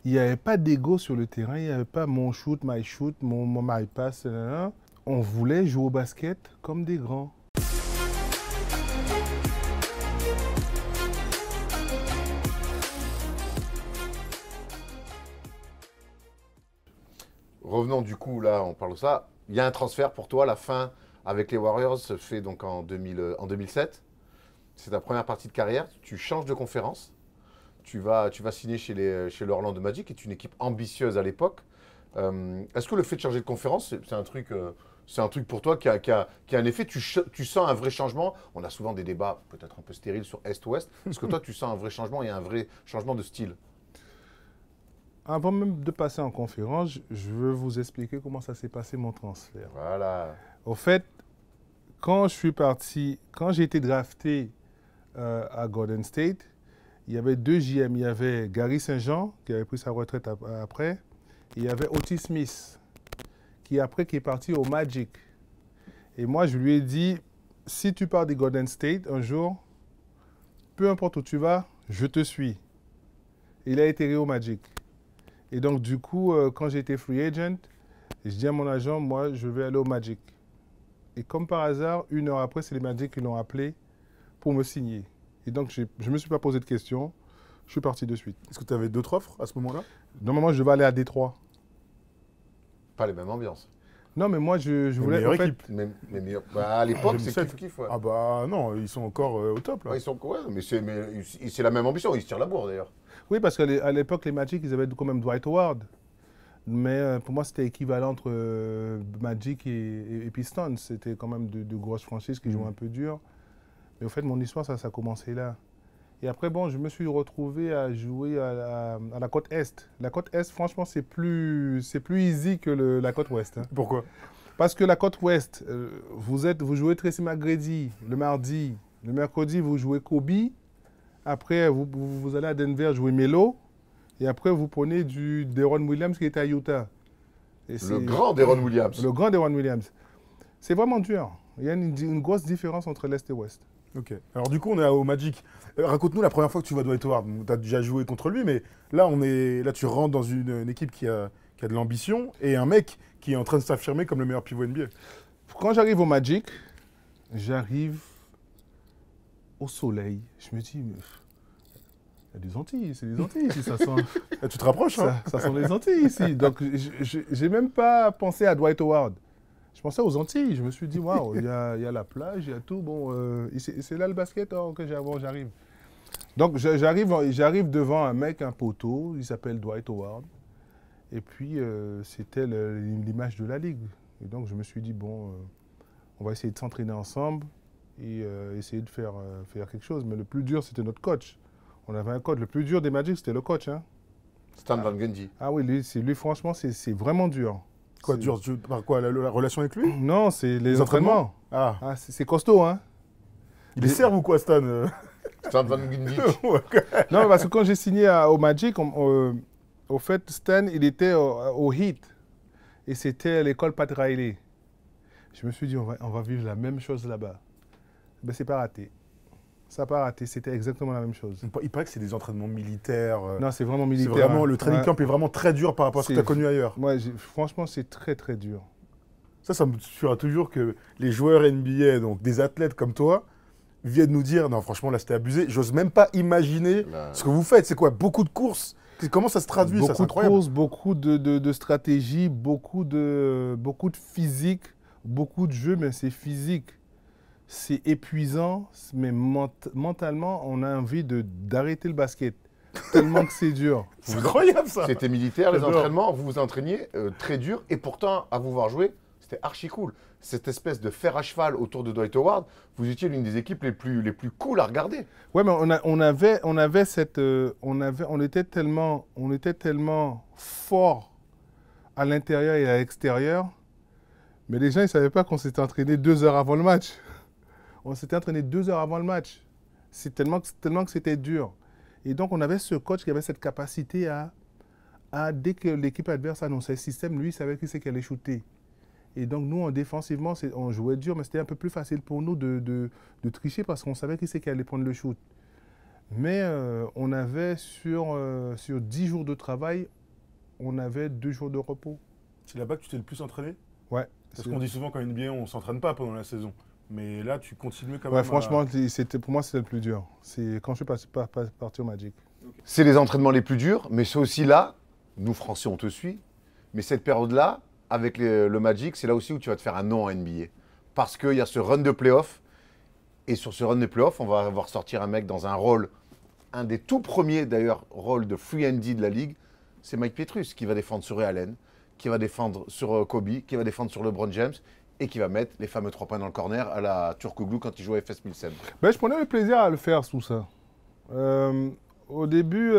Il n'y avait pas d'ego sur le terrain, il n'y avait pas mon shoot, mon my pass. On voulait jouer au basket comme des grands. Revenons du coup, là, on parle de ça. Il y a un transfert pour toi, la fin avec les Warriors se fait donc en 2007. C'est ta première partie de carrière. Tu changes de conférence. Tu vas signer chez l'Orlando Magic, qui est une équipe ambitieuse à l'époque. Est-ce que le fait de changer de conférence, c'est un truc pour toi qui a un effet, tu sens un vrai changement? On a souvent des débats peut-être un peu stériles sur Est-Ouest. Est-ce que toi, tu sens un vrai changement et un vrai changement de style? Avant même de passer en conférence, je veux vous expliquer comment ça s'est passé mon transfert. Voilà. Au fait, quand j'ai été drafté à Golden State, il y avait deux GM. Il y avait Gary Saint-Jean, qui avait pris sa retraite après, et il y avait Otis Smith, qui est parti au Magic. Et moi, je lui ai dit, si tu pars des Golden State un jour, peu importe où tu vas, je te suis. Il a été au Magic. Et donc, du coup, quand j'ai été free agent, je dis à mon agent, moi, je vais aller au Magic. Et comme par hasard, 1 heure après, c'est les Magic qui l'ont appelé pour me signer. Et donc, je ne me suis pas posé de questions. Je suis parti de suite. Est-ce que tu avais d'autres offres à ce moment-là? Normalement, je devais aller à Détroit. Pas les mêmes ambiances. Non, mais moi, je voulais... Meilleure en fait, équipe. À l'époque, c'est 2007. kiff-kiff. Ouais. Ah bah non, ils sont encore au top là. Ouais, mais c'est la même ambition. Ils se tirent la bourre d'ailleurs. oui, parce qu'à l'époque, les Magic, ils avaient quand même Dwight Howard. Mais pour moi, c'était équivalent entre Magic et Pistons. C'était quand même de grosses franchises qui jouaient un peu dur. Mais au fait, mon histoire, ça a commencé là. Et après, bon, je me suis retrouvé à jouer à la côte Est. La côte Est, franchement, c'est plus easy que la côte Ouest. Hein. Pourquoi? Parce que la côte Ouest, vous jouez Tracy McGrady le mardi. Le mercredi, vous jouez Kobe. Après, vous allez à Denver jouer Melo. Et après, vous prenez du Deron Williams qui était à Utah. Le grand Deron Williams. Le grand Deron Williams. C'est vraiment dur. Il y a une grosse différence entre l'Est et l'Ouest. Ok. Alors du coup, on est au Magic. Raconte-nous la première fois que tu vois Dwight Howard. Tu as déjà joué contre lui, mais là, tu rentres dans une équipe qui a de l'ambition et un mec qui est en train de s'affirmer comme le meilleur pivot NBA. Quand j'arrive au Magic, j'arrive au soleil. Je me dis, il y a des Antilles, c'est des Antilles ici, ça sent... Tu te rapproches, hein? Ça sent les Antilles ici. Donc, je n'ai même pas pensé à Dwight Howard. Je pensais aux Antilles. Je me suis dit, waouh, il y a la plage, il y a tout. Bon, c'est là le basket que j'arrive. Donc, j'arrive devant un mec, un poteau, il s'appelle Dwight Howard. Et puis, c'était l'image de la ligue. Et donc, je me suis dit, bon, on va essayer de s'entraîner ensemble et essayer de faire quelque chose. Mais le plus dur, c'était notre coach. On avait un coach. Le plus dur des Magic, c'était le coach. Hein. Stan Van Gundy. Ah oui, lui franchement, c'est vraiment dur. Quoi, dur? Par quoi, la relation avec lui? Non, c'est les entraînements. Ah. C'est costaud, hein. Il est serve ou quoi, Stan? Stan Van Gundy. Non, mais parce que quand j'ai signé au Magic, au fait, Stan, il était au Heat. Et c'était l'école Pat Riley. Je me suis dit, on va vivre la même chose là-bas. Ben, c'est pas raté. Ça n'a pas raté, c'était exactement la même chose. Il paraît que c'est des entraînements militaires. Non, c'est vraiment militaire. Vraiment, le training camp est vraiment très dur par rapport à ce que tu as connu ailleurs. Ouais, franchement, c'est très, très dur. Ça me suffira toujours que les joueurs NBA, donc des athlètes comme toi, viennent nous dire, non, franchement, là, c'était abusé. J'ose même pas imaginer ce que vous faites. C'est quoi? Beaucoup de courses? Comment ça se traduit? Beaucoup ça, de courses, beaucoup de stratégie, beaucoup de physique, beaucoup de jeux, mais c'est physique. C'est épuisant, mais mentalement, on a envie d'arrêter le basket. Tellement que c'est dur. C'est incroyable, ça. C'était militaire, les entraînements, vous vous entraîniez très dur, et pourtant, à vous voir jouer, c'était archi cool. Cette espèce de fer à cheval autour de Dwight Howard, vous étiez l'une des équipes les plus cool à regarder. Ouais, mais on était tellement fort à l'intérieur et à l'extérieur, mais les gens, ils ne savaient pas qu'on s'était entraîné 2 heures avant le match. On s'était entraîné 2 heures avant le match. C'est tellement que c'était dur. Et donc, on avait ce coach qui avait cette capacité dès que l'équipe adverse annonçait le système, lui, il savait qui c'est qui allait shooter. Et donc, nous, défensivement, on jouait dur, mais c'était un peu plus facile pour nous de tricher parce qu'on savait qui c'est qui allait prendre le shoot. Mais on avait sur 10 jours de travail, on avait 2 jours de repos. C'est là-bas que tu t'es le plus entraîné? Ouais. Parce qu'on dit souvent qu'en NBA, on ne s'entraîne pas pendant la saison. Mais là, tu continues quand Ouais, même. franchement, pour moi, c'était le plus dur. C'est quand je suis parti au Magic. C'est les entraînements les plus durs, mais c'est aussi là, nous Français, on te suit, mais cette période-là, avec le Magic, c'est là aussi où tu vas te faire un nom en NBA. Parce qu'il y a ce run de playoff, et sur ce run de playoff, on va voir sortir un mec dans un rôle, un des tout premiers d'ailleurs rôles de free and D de la ligue, c'est Mike Pietrus qui va défendre sur Ray Allen, qui va défendre sur Kobe, qui va défendre sur LeBron James, et qui va mettre les fameux 3 points dans le corner à la Turkoglu quand il jouait à FS Pilsen. Ben, je prenais le plaisir à le faire, tout ça. Au début,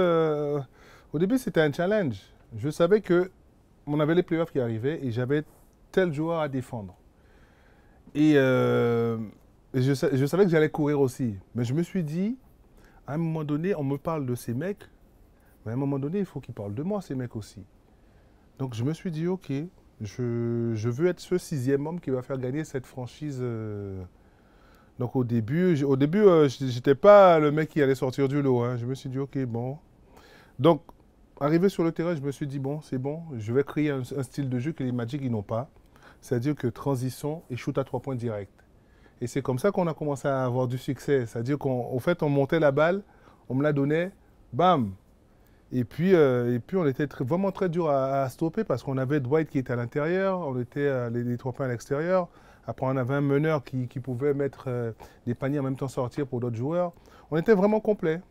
c'était un challenge. Je savais qu'on avait les playoffs qui arrivaient et j'avais tel joueur à défendre. Et je savais que j'allais courir aussi. Mais je me suis dit, à un moment donné, on me parle de ces mecs, mais à un moment donné, il faut qu'ils parlent de moi, ces mecs aussi. Donc je me suis dit, ok, je veux être ce 6e homme qui va faire gagner cette franchise. Donc au début, j'étais pas le mec qui allait sortir du lot. Hein. Je me suis dit, ok, bon. Donc, arrivé sur le terrain, je me suis dit, bon, c'est bon, je vais créer un style de jeu que les Magic, ils n'ont pas. C'est-à-dire que transition et shoot à 3 points direct. Et c'est comme ça qu'on a commencé à avoir du succès. C'est-à-dire qu'en fait, on montait la balle, on me la donnait, bam. Et puis on était vraiment très dur à stopper parce qu'on avait Dwight qui était à l'intérieur, on était les 3 points à l'extérieur. Après, on avait un meneur qui pouvait mettre des paniers en même temps sortir pour d'autres joueurs. On était vraiment complet.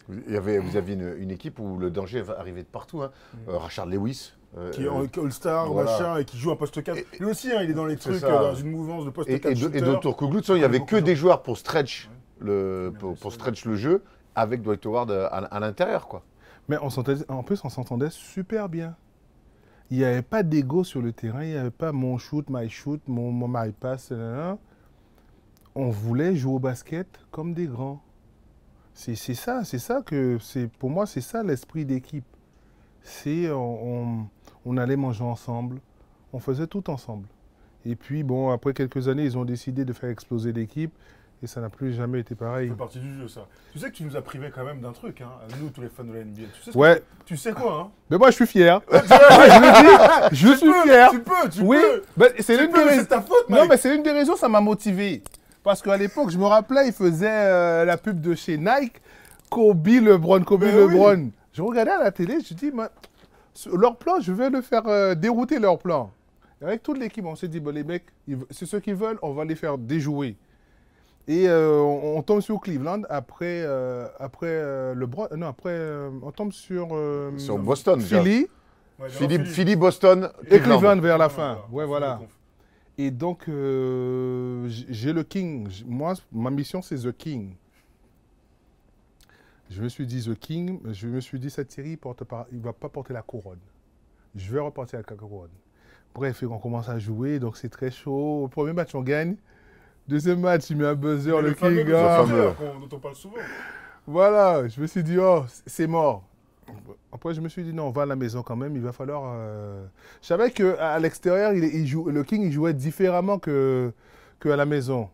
Vous aviez une équipe où le danger arrivait de partout. Hein. Rashard Lewis. Qui est All-Star, voilà. machin, et qui joue un poste 4. Lui aussi, hein, il est dans les trucs, ça. dans une mouvance de poste 4 Et de Turkoglu, il n'y avait que des joueurs pour stretch, pour stretch le jeu avec Dwight Howard à l'intérieur, quoi. Mais en plus, on s'entendait super bien. Il n'y avait pas d'ego sur le terrain, il n'y avait pas mon shoot, mon my pass. On voulait jouer au basket comme des grands. C'est ça que, pour moi, c'est ça l'esprit d'équipe. On allait manger ensemble, on faisait tout ensemble. Et puis, bon, après quelques années, ils ont décidé de faire exploser l'équipe. Et ça n'a plus jamais été pareil. Ça fait partie du jeu, ça. Tu sais que tu nous as privé quand même d'un truc, hein, à nous, tous les fans de la NBA. Tu sais, ouais. Tu sais quoi, hein? Mais moi, je suis fier. Je le dis, je suis fier. Tu peux. Oui, c'est l'une des raisons. C'est ta faute, mec. Non, mais c'est l'une des raisons, ça m'a motivé. Parce qu'à l'époque, je me rappelais, ils faisaient la pub de chez Nike, Kobe, LeBron. Oui. Je regardais à la télé, je dis, leur plan, je vais le faire dérouter leur plan. Et avec toute l'équipe, on s'est dit, les mecs, c'est ce qu'ils veulent, on va les faire déjouer. Et on tombe sur Cleveland après on tombe sur Boston. Philly. Ouais, Philly, Boston et Cleveland vers la fin. Ouais, voilà. Et donc j'ai le King. Moi, ma mission c'est The King. Je me suis dit The King. Je me suis dit cette série il va pas porter la couronne. Je vais reporter la couronne. Bref, on commence à jouer, donc c'est très chaud. Au premier match on gagne. Deuxième match, il met un buzzer, le King. Dont on parle souvent. Voilà, je me suis dit, oh, c'est mort. Après, je me suis dit, non, on va à la maison quand même, il va falloir... Je savais qu'à l'extérieur, le King, il jouait différemment qu'à la maison.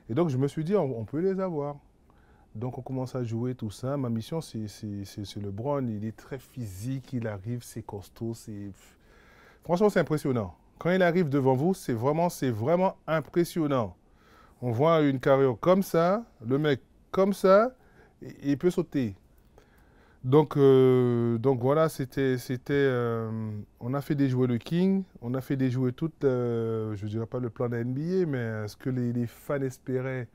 Et donc, je me suis dit, on peut les avoir. Donc, on commence à jouer tout ça. Ma mission, c'est LeBron. Il est très physique, il arrive, c'est costaud. Franchement, c'est impressionnant. Quand il arrive devant vous, c'est vraiment impressionnant. On voit une carrière comme ça, le mec comme ça, il peut sauter. Donc voilà, on a fait déjouer le King, on a fait déjouer toute, je ne dirais pas le plan de la NBA, mais ce que les fans espéraient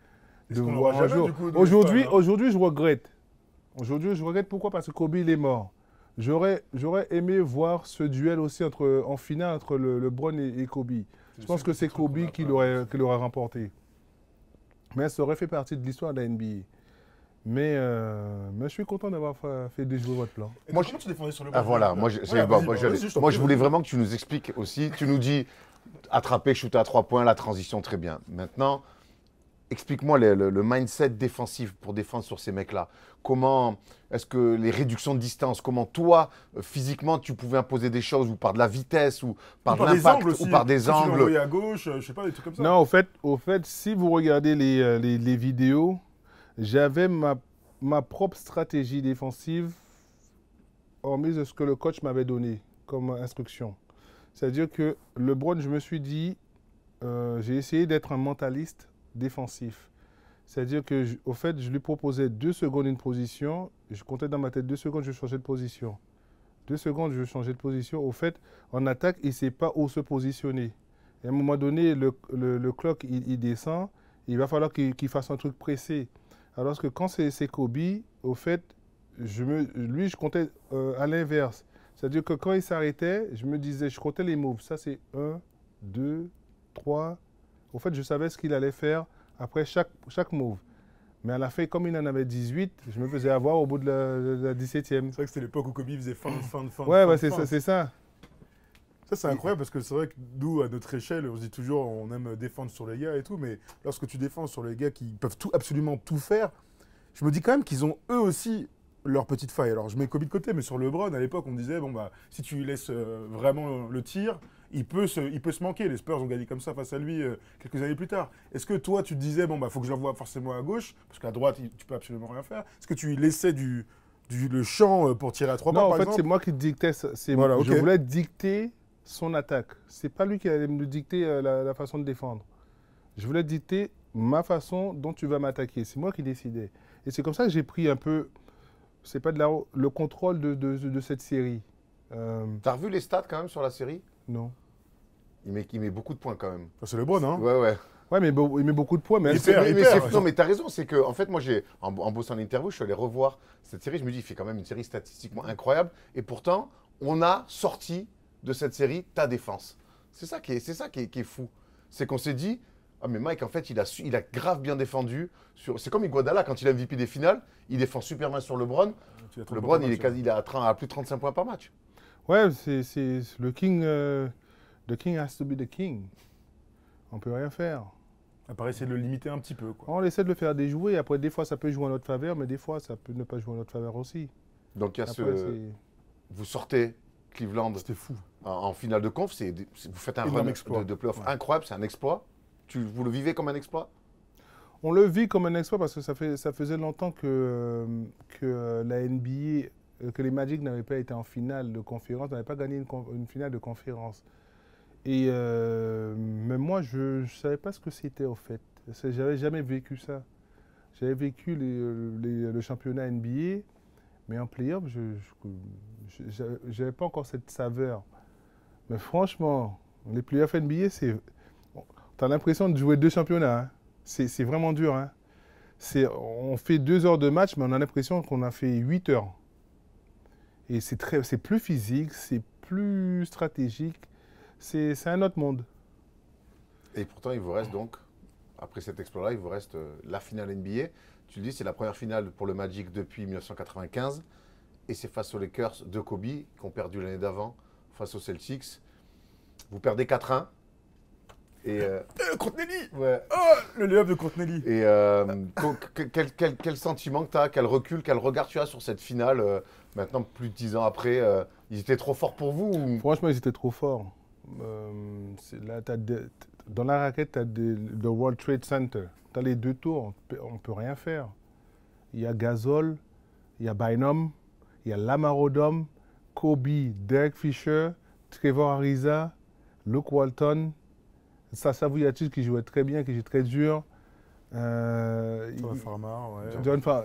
de voir un jour. Aujourd'hui, je regrette. Aujourd'hui, je regrette pourquoi? Parce que Kobe, il est mort. J'aurais aimé voir ce duel aussi en finale entre LeBron et Kobe. Je pense que c'est Kobe qui l'aurait remporté. Mais ça aurait fait partie de l'histoire de la NBA. Mais je suis content d'avoir fait déjouer votre plan. Comment tu défendais sur LeBron? Voilà, moi je voulais vraiment que tu nous expliques aussi. Tu nous dis attraper, shooter à 3 points, la transition, très bien. Maintenant, explique-moi le mindset défensif pour défendre sur ces mecs-là. Comment est-ce que les réductions de distance, comment toi, physiquement, tu pouvais imposer des choses, ou par de la vitesse, ou par de l'impact, ou par des angles. Tu à gauche, je sais pas, des trucs comme ça. Non, au fait, si vous regardez les vidéos, j'avais ma propre stratégie défensive, hormis de ce que le coach m'avait donné comme instruction. C'est-à-dire que LeBron, je me suis dit, j'ai essayé d'être un mentaliste défensif. C'est-à-dire que, au fait, je lui proposais 2 secondes une position, je comptais dans ma tête 2 secondes, je changeais de position. 2 secondes, je changeais de position. Au fait, en attaque, il ne sait pas où se positionner. Et à un moment donné, le clock, il descend, il va falloir qu'il fasse un truc pressé. Alors que quand c'est Kobe, au fait, lui, je comptais à l'inverse. C'est-à-dire que quand il s'arrêtait, je me disais, je comptais les moves. Ça, c'est 1, 2, 3. Au fait, je savais ce qu'il allait faire après chaque move. Mais à la fin, comme il en avait 18, je me faisais avoir au bout de la 17e. C'est vrai que c'était l'époque où Kobe faisait fin. Ouais, c'est ça, c'est ça. Ça, c'est incroyable parce que c'est vrai que nous, à notre échelle, on se dit toujours on aime défendre sur les gars et tout, mais lorsque tu défends sur les gars qui peuvent absolument tout faire, je me dis quand même qu'ils ont eux aussi leur petite faille. Alors, je mets Kobe de côté, mais sur LeBron, à l'époque, on disait bon, bah, si tu lui laisses vraiment le tir, il peut se manquer. Les Spurs ont gagné comme ça face à lui quelques années plus tard. Est-ce que toi, tu te disais bon, bah, faut que je l'envoie forcément à gauche, parce qu'à droite, tu peux absolument rien faire. Est-ce que tu lui laissais le champ pour tirer à 3 points, Non, en par fait, exemple c'est moi qui dictais. Voilà, ok. Je voulais dicter son attaque. C'est pas lui qui allait me dicter la façon de défendre. Je voulais dicter ma façon dont tu vas m'attaquer. C'est moi qui décidais. Et c'est comme ça que j'ai pris un peu, c'est pas le contrôle de cette série. T'as revu les stats quand même sur la série? Non. Il met beaucoup de points quand même. Ça, c'est LeBron, hein Ouais, ouais. Ouais, mais il met beaucoup de points. Mais Il est-ce que- perd, il Mais perd. non, mais t'as raison, c'est que, en fait, moi, en bossant l'interview, je suis allé revoir cette série. Je me dis, il fait quand même une série statistiquement incroyable. Et pourtant, on a sorti de cette série ta défense. C'est ça qui est fou. C'est qu'on s'est dit, ah, mais Mike, en fait, il a grave bien défendu. C'est comme Iguodala, quand il est MVP des finales, il défend super bien sur LeBron. LeBron, il est à plus de 35 points par match. Ouais, c'est le king. The king has to be the king. On peut rien faire. Ça paraît essayer de le limiter un petit peu, quoi. On essaie de le faire déjouer. Après, des fois, ça peut jouer en notre faveur, mais des fois, ça peut ne pas jouer en notre faveur aussi. Donc, il y a Après, vous sortez Cleveland C'était fou. en finale de conf, vous faites un Énorme run exploit. de playoff Ouais. incroyable, c'est un exploit. Vous le vivez comme un exploit? On le vit comme un exploit parce que ça faisait longtemps que la NBA, que les Magic n'avaient pas été en finale de conférence, n'avaient pas gagné une finale de conférence. Et mais moi, je ne savais pas ce que c'était au fait. J'avais jamais vécu ça. J'avais vécu le championnat NBA, mais en play-off, je n'avais pas encore cette saveur. Mais franchement, les play-offs NBA, tu as l'impression de jouer 2 championnats. Hein. C'est vraiment dur. Hein. On fait 2 heures de match, mais on a l'impression qu'on a fait 8 heures. Et c'est plus physique, c'est plus stratégique. C'est un autre monde. Et pourtant, il vous reste donc, après cet exploit-là, il vous reste la finale NBA. Tu le dis, c'est la première finale pour le Magic depuis 1995. Et c'est face aux Lakers de Kobe, qui ont perdu l'année d'avant, face aux Celtics. Vous perdez 4-1. Et Courtney ouais. Le layup de Courtney. Et quel sentiment que tu as, quel recul, quel regard tu as sur cette finale, maintenant plus de 10 ans après ils étaient trop forts pour vous ou... Franchement, ils étaient trop forts. Là, dans la raquette, tu as le World Trade Center. Tu as les 2 tours, on ne peut rien faire. Il y a Gasol, il y a Bynum, il y a Lamar Odom, Kobe, Derek Fisher, Trevor Ariza, Luke Walton, Sasa Vujacic qui jouait très bien, qui jouait très dur. Il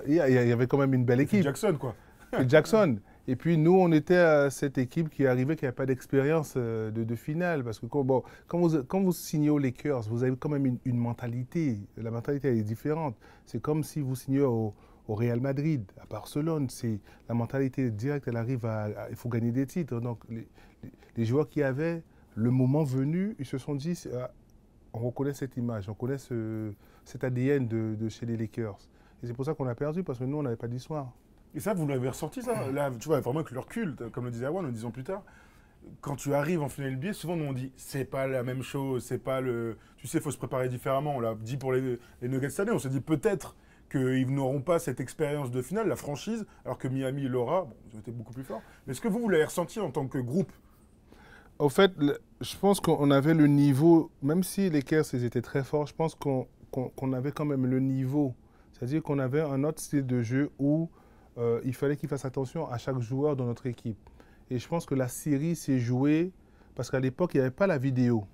y avait quand même une belle équipe. Jackson, quoi. Phil Jackson. Et puis nous, on était à cette équipe qui arrivait, qui n'avait pas d'expérience de finale. Parce que quand vous signez aux Lakers, vous avez quand même une mentalité. La mentalité elle est différente. C'est comme si vous signez au Real Madrid, à Barcelone. La mentalité directe, elle arrive il faut gagner des titres. Donc les joueurs qui avaient, le moment venu, ils se sont dit, on reconnaît cette image, on connaît cet ADN de chez les Lakers. Et c'est pour ça qu'on a perdu, parce que nous, on n'avait pas d'histoire. Et ça, vous l'avez ressenti, ça? Là, tu vois, vraiment avec le recul, comme le disait Awan, 10 ans plus tard, quand tu arrives en finale NBA, souvent, nous, on dit, c'est pas la même chose, c'est pas le... Tu sais, il faut se préparer différemment. On l'a dit pour les Nuggets cette année, on s'est dit peut-être qu'ils n'auront pas cette expérience de finale, la franchise, alors que Miami l'aura. Bon, ils ont été beaucoup plus forts. Mais est-ce que vous l'avez ressenti en tant que groupe? Au fait, je pense qu'on avait le niveau, même si les Lakers, ils étaient très forts, je pense qu'on avait quand même le niveau. C'est-à-dire qu'on avait un autre style de jeu où il fallait qu'il fasse attention à chaque joueur dans notre équipe. Et je pense que la série s'est jouée parce qu'à l'époque, il n'y avait pas la vidéo.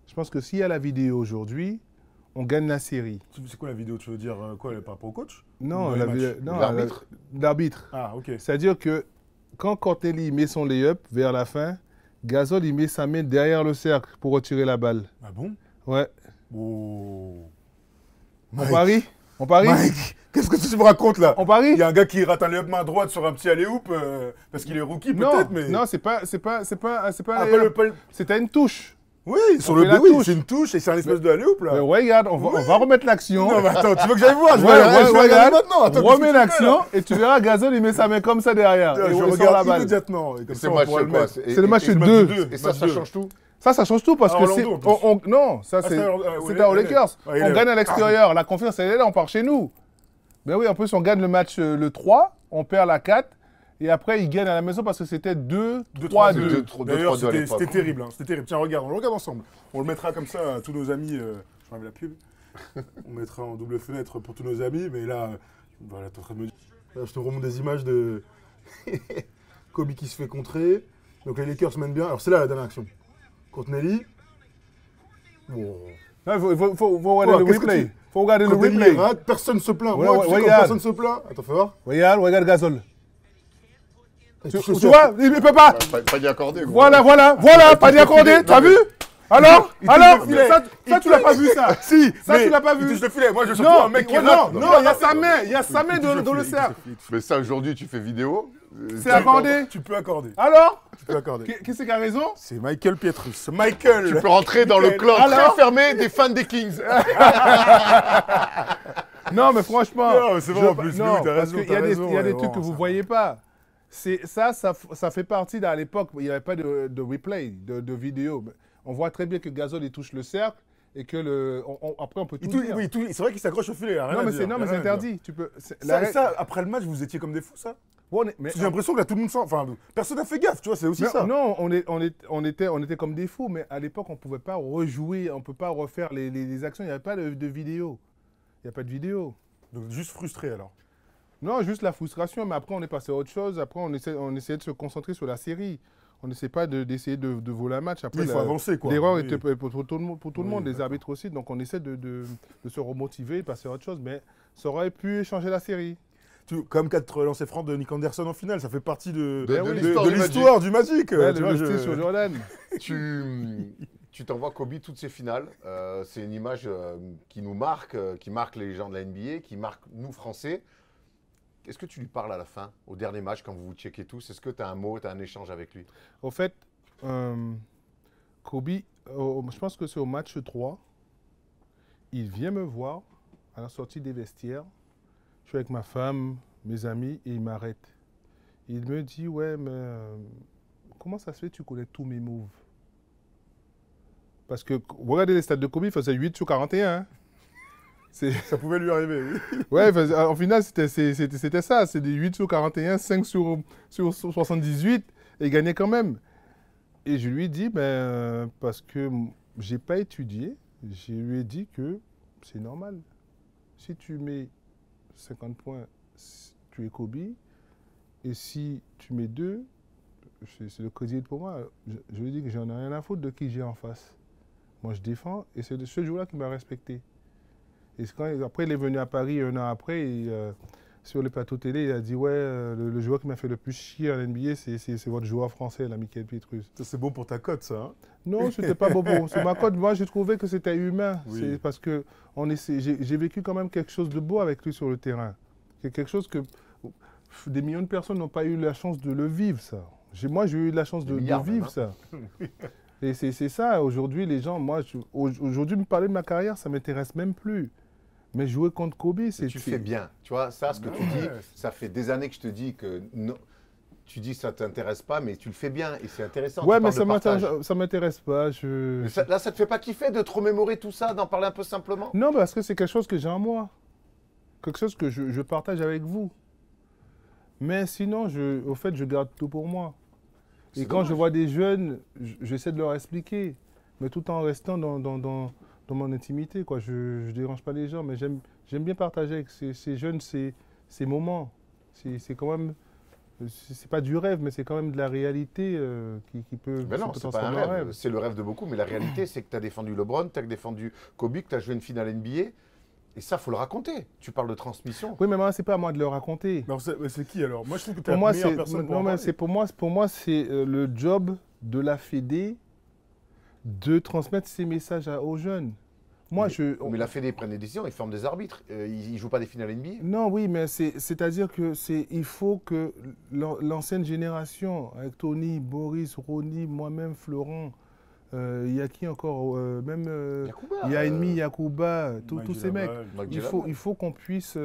Je pense que s'il y a la vidéo aujourd'hui, on gagne la série. C'est quoi la vidéo? Tu veux dire quoi par rapport au coach? Non, l'arbitre. L'arbitre. Ah, ok. C'est-à-dire que quand Cortelli met son lay-up vers la fin, Gasol, il met sa main derrière le cercle pour retirer la balle. Ah bon? Ouais. Oh. On parie? On parie? Mike, qu'est-ce que tu me racontes là? On parie? Il y a un gars qui rate un lay-up main droite sur un petit alley-oop parce qu'il est rookie peut-être, mais... Non, c'est pas Ah, un pas lay-up. le... C'était une touche. Oui, sur On le fait la oui, touche. c'est une touche et c'est un espèce de alley-oop là. Mais regarde, on va remettre l'action. Non, mais attends, tu veux que j'aille voir? Je vais Regarde, regarder maintenant. Attends, remets l'action et tu verras Gasol, il met sa main comme ça derrière. Je Et on sort regarde la balle. immédiatement. Et comme C'est ça, on match pourra le quoi? mettre. C'est le match et 2. Et ça change tout. Ça change tout parce À que Orlando, c'est. en plus. Non, ça Ah, c'est c'est aux Lakers. Ouais, On gagne à l'extérieur. La confiance, elle est là, on part chez nous. Mais oui, en plus, on gagne le match le 3, on perd la 4. Et après, ils gagnent à la maison parce que c'était 2-3-2. D'ailleurs, 2-3-2 à l'époque. c'était terrible. C'était terrible. Tiens, regarde, on le regarde ensemble. On le mettra comme ça à tous nos amis. Je m'enlève la pub. On mettra en double fenêtre pour tous nos amis. Mais là, voilà, t'es en train de me dire. Là, je te remonte des images de Kobe qui se fait contrer. Donc les Lakers se mènent bien. Alors c'est là la dernière action. Contre Nelly. Bon. Il faut regarder le replay. Faut regarder le Quand Nelly replay. rate, personne se plaint. Ouais, Moi, ouais, tu sais, quand regarde. personne se plaint. Attends, fais voir. Regarde Gasol. Et Tu touche au vois, il ne peut pas. Pas d'y accorder. gros. Voilà, pas d'y accorder. T'as vu? Alors, il touche le filet. ça tu l'as pas vu ça. Si, Ça, mais tu l'as pas il vu. touche le filet. Moi, je suis Non, un mec qui non, rate. non, il y a sa main dans le cercle. Mais ça, aujourd'hui, tu fais vidéo. C'est accordé. Tu peux accorder. Alors, Tu peux accorder. qui c'est qui a raison? C'est Michael Pietrus. Michael. Tu peux rentrer dans le clan Alors très fermé des fans des Kings. Non, mais franchement. Non, c'est vrai en plus. Non, Oui, t'as parce raison, qu'il y a t'as des, raison, il y a des ouais, trucs que bon, vous ça. voyez pas. Ça fait partie d'à l'époque, il n'y avait pas de replay, de vidéo. On voit très bien que Gasol il touche le cercle et que après on peut tout dire. Oui, c'est vrai qu'il s'accroche au filet. y a rien Non, à mais dire, c'est y a rien à dire. interdit. Tu peux. Ça, après le match, vous étiez comme des fous, ça? Bon, mais, J'ai l'impression que là, tout le monde sent. Enfin, personne n'a fait gaffe, tu vois, c'est aussi ça. non, on était comme des fous, mais à l'époque on pouvait pas rejouer, on peut pas refaire les actions. Il n'y avait pas de vidéo. Il n'y a pas de vidéo. Donc, juste frustré alors. Non, juste la frustration, mais après on est passé à autre chose. Après on essayait de se concentrer sur la série. On n'essaie pas d'essayer de voler un match. Après, Oui, il faut avancer, quoi. L'erreur Oui. était pour tout le monde, Oui, les d'accord. arbitres aussi. Donc on essaie de se remotiver, passer à autre chose. Mais ça aurait pu changer la série. Comme 4 lancers francs de Nick Anderson en finale, ça fait partie de de l'histoire du Magic. Ouais, tu le vois, justice sur Jordan. Tu t'envoies Kobe toutes ces finales. C'est une image qui nous marque, qui marque les gens de la NBA, qui marque nous Français. Est-ce que tu lui parles à la fin, au dernier match, quand vous vous checkez tous? Est-ce que tu as un mot, tu as un échange avec lui? Au fait, Kobe, je pense que c'est au match 3, il vient me voir à la sortie des vestiaires. Je suis avec ma femme, mes amis, et il m'arrête. Il me dit, ouais, mais comment ça se fait que tu connais tous mes moves? Parce que, regardez les stats de Kobe, il faisait 8 sur 41. Hein. Ça pouvait lui arriver, oui. Ouais, en final, c'était ça. C'est des 8 sur 41, 5 sur 78, et il gagnait quand même. Et je lui ai dit, parce que je n'ai pas étudié, je lui ai dit que c'est normal. Si tu mets 50 points, tu es Kobe. Et si tu mets 2, c'est le crédit pour moi. Je lui ai dit que j'en ai rien à foutre de qui j'ai en face. Moi, je défends, et c'est de ce jour-là qu'il m'a respecté. Et après, il est venu à Paris un an après, et, sur le plateau télé, il a dit, ouais, le joueur qui m'a fait le plus chier en NBA, c'est votre joueur français, là, Michael Pietrus. Ça, c'est bon pour ta cote, ça. Hein. Non, c'était pas bon. Sur ma cote, moi, j'ai trouvé que c'était humain. Oui. C'est parce que j'ai vécu quand même quelque chose de beau avec lui sur le terrain. C'est quelque chose que des millions de personnes n'ont pas eu la chance de le vivre, ça. Moi, j'ai eu la chance de vivre ça. Et c'est ça, aujourd'hui, les gens, aujourd'hui, me parler de ma carrière, ça ne m'intéresse même plus. Mais jouer contre Kobe, c'est... Tu fais bien. Tu vois, ça, ce que tu dis, ça fait des années que je te dis que non, tu dis que ça ne t'intéresse pas, mais tu le fais bien et c'est intéressant. Ouais, mais ça ne m'intéresse pas. Mais ça, là, ça ne te fait pas kiffer de te remémorer tout ça, d'en parler un peu simplement? Non, parce que c'est quelque chose que j'ai en moi. Quelque chose que je partage avec vous. Mais sinon, au fait, je garde tout pour moi. Et quand je vois des jeunes, j'essaie de leur expliquer, mais tout en restant dans dans mon intimité, quoi. Je ne dérange pas les gens, mais j'aime bien partager avec ces jeunes ces moments. C'est quand même, c'est pas du rêve, mais c'est quand même de la réalité qui peut Ben non, se c'est pas un transformer en rêve. C'est le rêve de beaucoup, mais la réalité, c'est que tu as défendu LeBron, tu as défendu Kobe, que tu as joué une finale NBA. Et ça, faut le raconter. Tu parles de transmission. Oui, mais moi, c'est pas à moi de le raconter. Mais alors, c'est qui alors? Moi, je trouve que tu es Pour la moi, meilleure c'est personne pour non, en mais parler. c'est pour moi, c'est le job de la Fédé de transmettre ces messages aux jeunes. Moi, Mais la Fédé prend des décisions, ils forment des arbitres. Ils ne jouent pas des finales NBA. non, oui, mais c'est-à-dire que il faut que l'ancienne génération, avec Tony, Boris, Ronnie, moi-même, Florent, il y a qui encore même Yacouba, Yaimi, Yacouba, tous Mike ces mecs. Gilabal. Mike Il Gilabal. faut qu'on puisse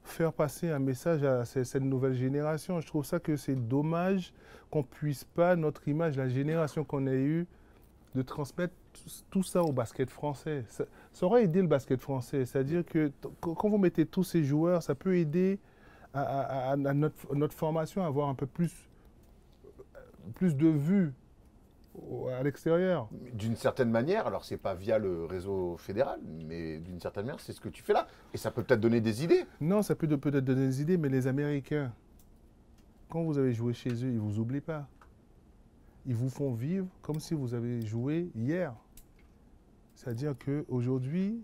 faire passer un message à cette nouvelle génération. Je trouve ça que c'est dommage qu'on puisse pas, notre image, la génération qu'on a eue, de transmettre tout ça au basket français. Ça aurait aidé le basket français. C'est-à-dire que quand vous mettez tous ces joueurs, ça peut aider à notre formation à avoir un peu plus de vues à l'extérieur. D'une certaine manière, alors c'est pas via le réseau fédéral, mais d'une certaine manière, c'est ce que tu fais là. Et ça peut peut-être donner des idées. Non, ça peut peut-être donner des idées, mais les Américains, quand vous avez joué chez eux, ils ne vous oublient pas. Ils vous font vivre comme si vous avez joué hier. C'est-à-dire qu'aujourd'hui,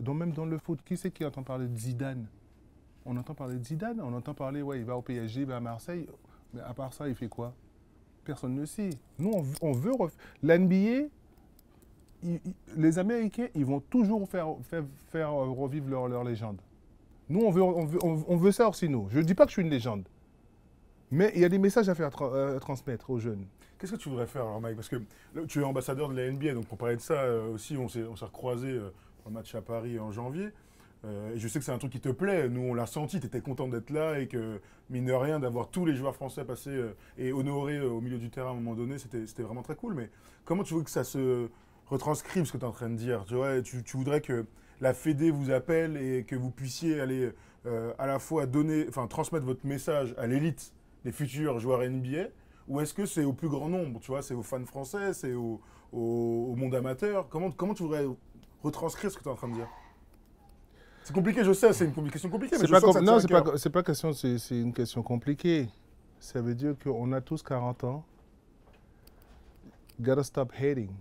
même dans le foot, qui c'est qui entend parler de Zidane? On entend parler de Zidane, on entend parler, ouais, il va au PSG, il va à Marseille, mais à part ça, il fait quoi? Personne ne sait. Nous, on veut... L'NBA, les Américains, ils vont toujours faire revivre leur légende. Nous, on veut ça aussi, nous. Je ne dis pas que je suis une légende. Mais il y a des messages à faire transmettre aux jeunes. Qu'est-ce que tu voudrais faire alors, Mike? Parce que là, tu es ambassadeur de la NBA, donc pour parler de ça aussi, on s'est recroisés au match à Paris en janvier. Et je sais que c'est un truc qui te plaît. Nous, on l'a senti, tu étais content d'être là et que, mine de rien, d'avoir tous les joueurs français passés et honorés au milieu du terrain à un moment donné, c'était vraiment très cool. Mais comment tu veux que ça se retranscrive ce que tu es en train de dire? Tu vois, tu voudrais que la Fédé vous appelle et que vous puissiez aller à la fois transmettre votre message à l'élite des futurs joueurs NBA, ou est-ce que c'est au plus grand nombre, tu vois, c'est aux fans français, c'est au monde amateur? Comment tu voudrais retranscrire ce que tu es en train de dire? C'est compliqué, je sais, c'est une question compliquée, mais je sens que ça te tient Non, à cœur. c'est pas question, c'est une question compliquée. Ça veut dire qu'on a tous 40 ans. Gotta stop hating.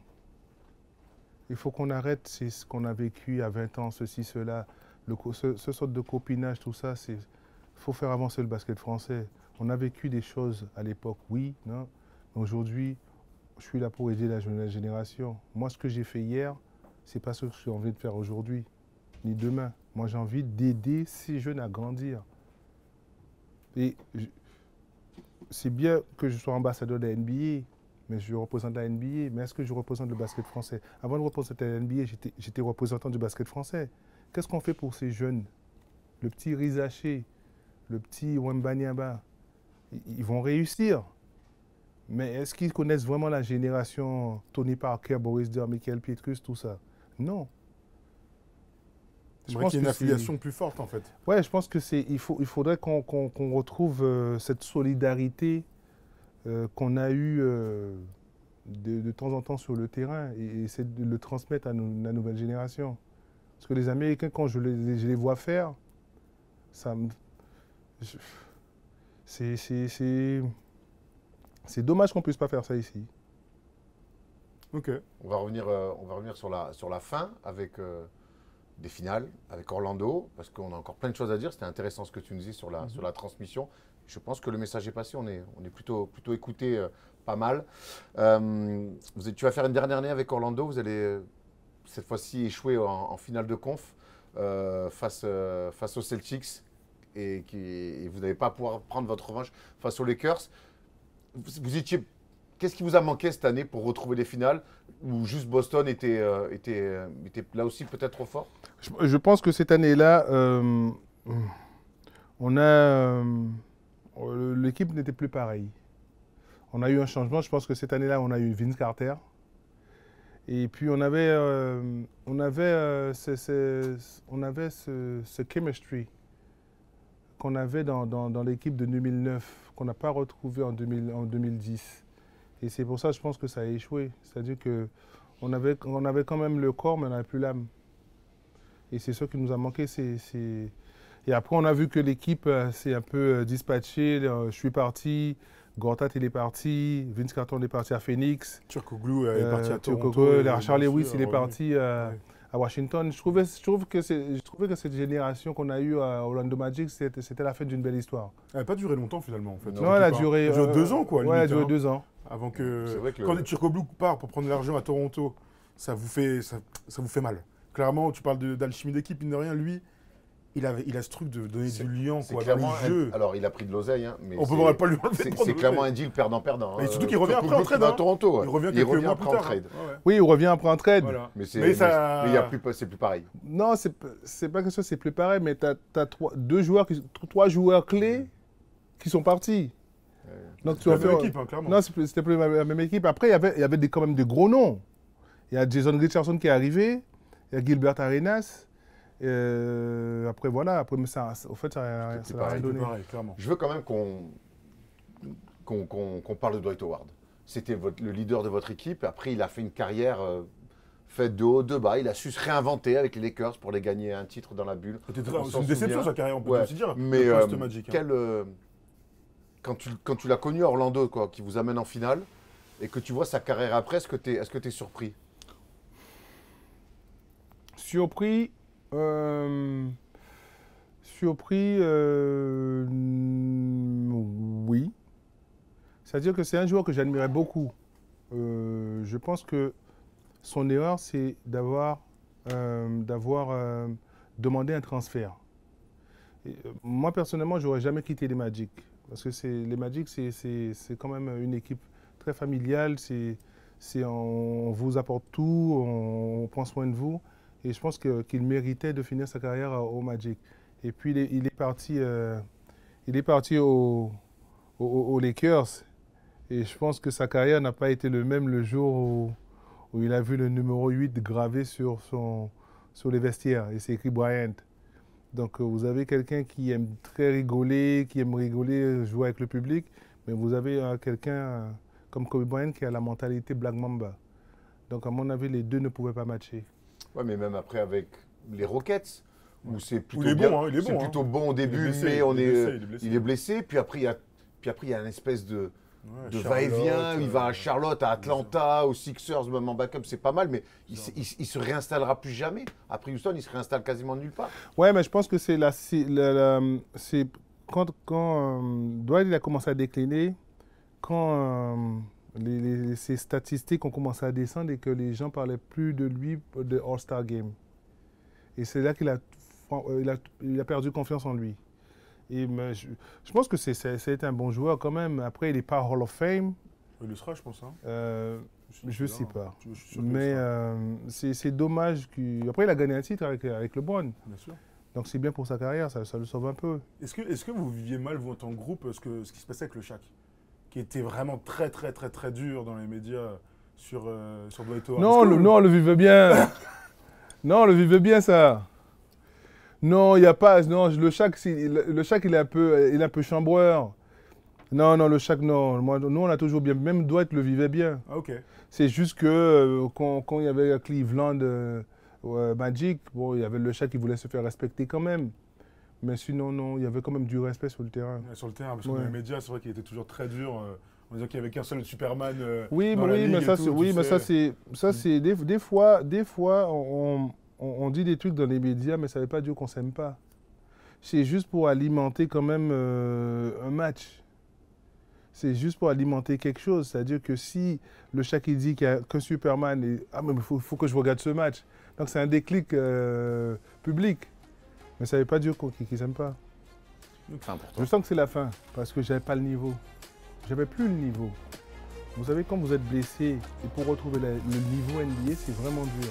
Il faut qu'on arrête ce qu'on a vécu à 20 ans, ceci, cela. Ce sorte de copinage, tout ça, il faut faire avancer le basket français. On a vécu des choses à l'époque, oui, non. Mais aujourd'hui, je suis là pour aider la jeune génération. Moi, ce que j'ai fait hier, c'est pas ce que j'ai envie de faire aujourd'hui, ni demain. Moi, j'ai envie d'aider ces jeunes à grandir. Et c'est bien que je sois ambassadeur de la NBA, mais je représente la NBA. Mais est-ce que je représente le basket français? Avant de représenter la NBA, j'étais représentant du basket français. Qu'est-ce qu'on fait pour ces jeunes? Le petit Rizaché, le petit Wembanyama, ils vont réussir. Mais est-ce qu'ils connaissent vraiment la génération Tony Parker, Boris Dur, Michael Pietrus, tout ça? Non. Je pense qu'il y a une affiliation plus forte, en fait. Ouais, je pense que il faudrait qu'on retrouve cette solidarité qu'on a eue de temps en temps sur le terrain et essayer de le transmettre à la nouvelle génération. Parce que les Américains, quand je les vois faire, ça me... C'est dommage qu'on ne puisse pas faire ça ici. Ok. On va revenir sur la fin avec des finales, avec Orlando, parce qu'on a encore plein de choses à dire. C'était intéressant ce que tu nous dis sur la transmission. Je pense que le message est passé. On est plutôt écouté pas mal. Tu vas faire une dernière année avec Orlando. Vous allez cette fois-ci échouer en finale de conf face aux Celtics et vous n'allez pas pouvoir prendre votre revanche face aux Lakers. Qu'est-ce qui vous a manqué cette année pour retrouver les finales ou juste Boston était là aussi peut-être trop fort? Je pense que cette année-là, l'équipe n'était plus pareille. On a eu un changement. Je pense que cette année-là, on a eu Vince Carter. Et puis on avait ce chemistry qu'on avait dans l'équipe de 2009, qu'on n'a pas retrouvé en 2010. Et c'est pour ça, je pense que ça a échoué. C'est-à-dire on avait quand même le corps, mais on n'avait plus l'âme. Et c'est ça qui nous a manqué. Et après, on a vu que l'équipe s'est un peu dispatchée. Je suis parti, Gortat il est parti, Vince Carter est parti à Phoenix. Turkoglu est parti à Toronto. Charles Lewis il est parti à Washington. Je trouve que cette génération qu'on a eue à Orlando Magic, c'était la fin d'une belle histoire. Elle n'a pas duré longtemps finalement en fait. Non, elle a duré 2 ans quoi. Ouais, elle a duré 2 ans. Avant que quand Turkoglu part pour prendre l'argent à Toronto, ça vous fait mal. Clairement, tu parles d'alchimie d'équipe, mine de rien, lui, il a ce truc de donner du liant quoi, dans le jeu. Alors, il a pris de l'oseille, hein, mais on peut pas lui enlever. C'est clairement un deal perdant-perdant. Et surtout qu'il revient après en trade. À Toronto, il revient quelques mois après en trade. Oui, il revient après en trade. Voilà. Mais c'est plus pareil. Non, c'est pas que ça, c'est plus pareil, mais tu as 3 joueurs clés qui sont partis. Donc tu as fait l'équipe, hein, clairement. Non, c'était plus la même équipe. Après, il y avait quand même des gros noms. Il y a Jason Richardson qui est arrivé, il y a Gilbert Arenas. Après, voilà. Après, mais ça, au fait, ça n'a rien donné. Pareil, clairement. Je veux quand même qu'on parle de Dwight Howard. C'était le leader de votre équipe. Après, il a fait une carrière faite de haut, de bas. Il a su se réinventer avec les Lakers pour les gagner un titre dans la bulle. C'est une déception, sa carrière, on peut aussi dire. Mais quand tu l'as connu à Orlando, quoi, qui vous amène en finale, et que tu vois sa carrière après, est-ce que tu es surpris? Surpris, oui. C'est-à-dire que c'est un joueur que j'admirais beaucoup. Je pense que son erreur, c'est d'avoir demandé un transfert. Moi, personnellement, je n'aurais jamais quitté les Magic. Parce que les Magic, c'est quand même une équipe très familiale. On vous apporte tout, on prend soin de vous. Et je pense qu'il méritait de finir sa carrière au Magic. Et puis, il est parti aux Lakers. Et je pense que sa carrière n'a pas été le même le jour où il a vu le numéro 8 gravé sur les vestiaires. Et c'est écrit Bryant. Donc, vous avez quelqu'un qui aime très rigoler, jouer avec le public. Mais vous avez quelqu'un comme Kobe Bryant qui a la mentalité Black Mamba. Donc, à mon avis, les deux ne pouvaient pas matcher. Ouais, mais même après avec les Rockets, où c'est plutôt, plutôt bon au début, mais il est blessé. Puis après, il y a une espèce de va-et-vient. Il va à Charlotte, à Atlanta, aux Sixers, même en backup, c'est pas mal, mais il se réinstallera plus jamais. Après Houston, il se réinstalle quasiment nulle part. Ouais, mais je pense que c'est quand Dwight il a commencé à décliner, quand ces statistiques ont commencé à descendre et que les gens ne parlaient plus de lui de All-Star Game. Et c'est là qu'il a perdu confiance en lui. Et je pense que c'est un bon joueur quand même. Après, il n'est pas Hall of Fame. Il le sera, je pense. Hein. Je ne sais pas. Mais c'est dommage. Après, il a gagné un titre avec LeBron. Bien sûr. Donc c'est bien pour sa carrière, ça le sauve un peu. Est-ce que vous viviez mal, vous, en tant que groupe, ce qui se passait avec le Shaq, qui était vraiment très, très, très, très dur dans les médias sur Dwight Howard? Non, on le vivait bien. Non, on le vivait bien, ça. Non, il n'y a pas. Non, le Shaq, il est un peu chambreur. Non, le Shaq, non. Nous, on a toujours bien. Même Dwight le vivait bien. Ah, ok. C'est juste que quand il y avait Cleveland Magic, bon, il y avait le Shaq qui voulait se faire respecter quand même. Mais sinon, non, il y avait quand même du respect sur le terrain. Ouais, sur le terrain, parce que dans les médias, c'est vrai qu'il était toujours très dur. On disait qu'il n'y avait qu'un seul Superman. Oui, mais ça, c'est des fois, on dit des trucs dans les médias, mais ça ne veut pas dire qu'on ne s'aime pas. C'est juste pour alimenter quand même un match. C'est juste pour alimenter quelque chose. C'est-à-dire que si le Shaq il dit qu'il n'y a qu'un Superman, mais il faut que je regarde ce match. Donc c'est un déclic public. Mais ça ne veut pas dire qu'ils ne s'aiment pas. Je sens que c'est la fin, parce que je n'avais pas le niveau. Je n'avais plus le niveau. Vous savez, quand vous êtes blessé, et pour retrouver le niveau NBA, c'est vraiment dur.